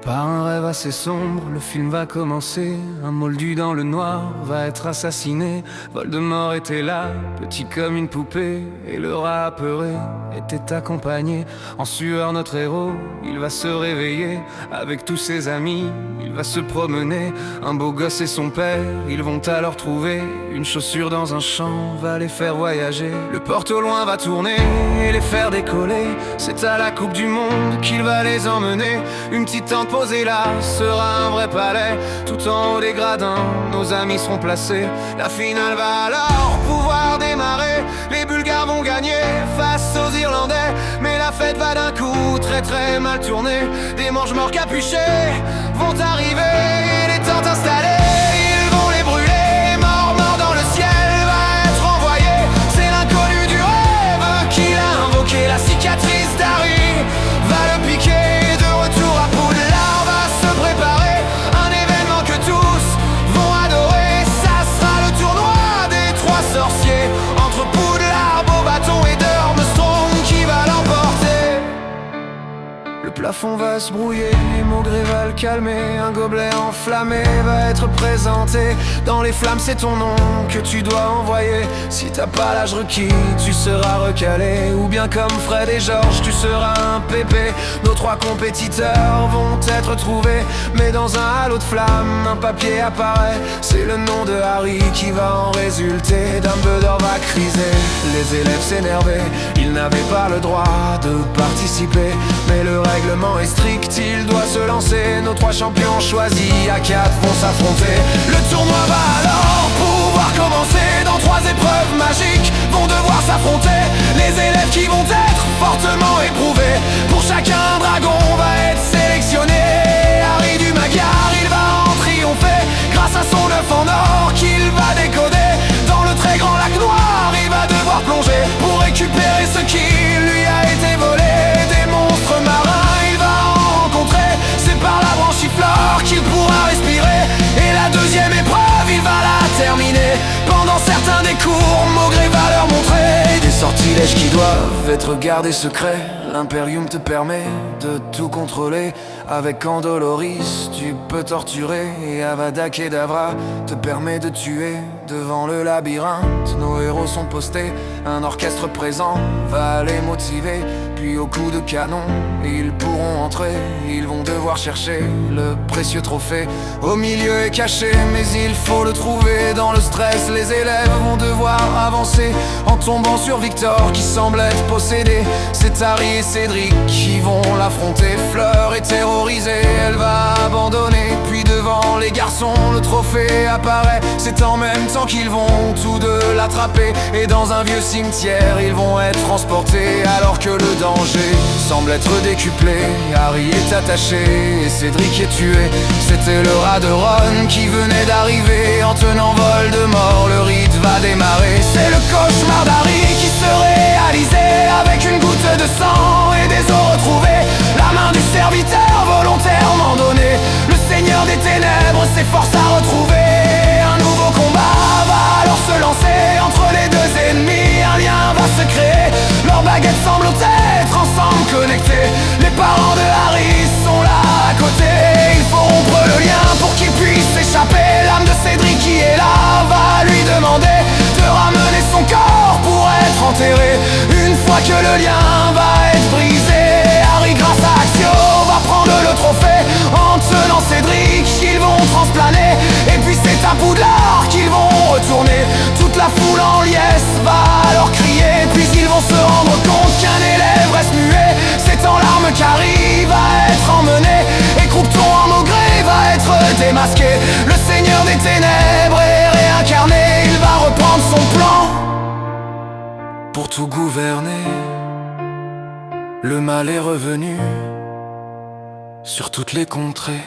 Par un rêve assez sombre, le film va commencer. Un moldu dans le noir va être assassiné. Voldemort était là, petit comme une poupée, et le rat apeuré était accompagné. En sueur notre héros, il va se réveiller. Avec tous ses amis, il va se promener. Un beau gosse et son père, ils vont alors trouver une chaussure dans un champ, va les faire voyager. Le porte au loin va tourner et les faire décoller. C'est à la Coupe du Monde qu'il va les emmener. Une petite tente posée là sera un vrai palais. Tout en haut des gradins, nos amis seront placés. La finale va alors pouvoir démarrer. Les Bulgares vont gagner face aux Irlandais. Mais la fête va d'un coup très très mal tourner. Des mange-morts capuchés vont arriver et les tentes installées, ils vont les brûler. Mort, mort dans le ciel va être envoyé. C'est l'inconnu du rêve qu'il a invoqué. La cicatrice d'Harry va le piquer. De retour à Poudlard va se préparer. Un événement que tous vont adorer. Ça sera le tournoi des trois sorciers. Entre Poudlard, Beauxbâton et Durmstrang qui va l'emporter. Le plafond va se brouiller, Maugré va le calmer. Un gobelet enflammé va être présenté. Dans les flammes c'est ton nom que tu dois envoyer. Si t'as pas l'âge requis, tu seras recalé. Ou bien comme Fred et Georges, tu seras un pépé. Nos trois compétiteurs vont être trouvés. Mais dans un halo de flammes, un papier apparaît. C'est le nom de Harry qui va en résulter. Dumbledore va criser, les élèves s'énerver. Ils n'avaient pas le droit de participer. Mais le règlement est strict, il doit se lancer. Nos trois champions choisis à 4 vont s'affronter. Le tournoi va alors pouvoir commencer. Dans 3 épreuves magiques vont devoir s'affronter. Les élèves qui vont être fortement éprouvés. Pour chacun un dragon va être sélectionné. Harry du Magyar, il va en triompher. Grâce à son œuf en or qu'il va décoder. Dans le très grand lac noir, il va devoir plonger pour récupérer ce qui lui a été volé. Des monstres marins il va en rencontrer. C'est par la branchiflore qu'il pourra respirer. Et la deuxième épreuve il va la terminer. Pendant certains des cours, Maugré va leur montrer des sortilèges qui doivent être gardés secrets. L'Imperium te permet de tout contrôler. Avec Andoloris, tu peux torturer. Et Avada Kedavra te permet de tuer. Devant le labyrinthe, nos héros sont postés. Un orchestre présent va les motiver. Puis au coup de canon, ils pourront entrer. Ils vont devoir chercher le précieux trophée. Au milieu est caché, mais il faut le trouver. Dans le stress, les élèves vont devoir avancer. En tombant sur Victor qui semble être possédé. C'est Harry et Cédric qui vont l'affronter. Fleur est terrorisée, elle va abandonner. Puis devant les garçons, le trophée apparaît. C'est en même temps qu'ils vont tous deux l'attraper. Et dans un vieux cimetière, ils vont être transportés. Alors que le danger semble être décuplé. Harry est attaché et Cédric est tué. C'était le rat de Ron qui venait d'arriver. En tenant Voldemort, le rite va démarrer. C'est le cauchemar d'Harry qui se réalisait. Avec une goutte de sang et des os retrouvés. La main du serviteur volontairement donnée. Le seigneur des ténèbres s'efforce à retrouver. Un nouveau combat va alors se lancer. Entre les deux ennemis, un lien va se créer. Leurs baguettes semblent être ensemble connectées. Les parents de Harry sont là à côté. Il faut rompre le lien pour qu'il puisse s'échapper. L'âme de Cédric qui est là va lui demander de ramener son corps pour être enterré. Une fois que le lien va être brisé, Harry grâce à Accio va prendre le trophée. En tenant Cédric, ils vont transplaner. Et puis c'est à Poudlard qu'ils vont retourner. Toute la foule en liesse va alors crier. Puis ils vont se rendre compte qu'un élève reste muet. C'est en larmes qu'Harry va être emmené. Et Croupton en Maugré va être démasqué. Le seigneur des ténèbres est réincarné. Il va reprendre son plan pour tout gouverner. Le mal est revenu sur toutes les contrées.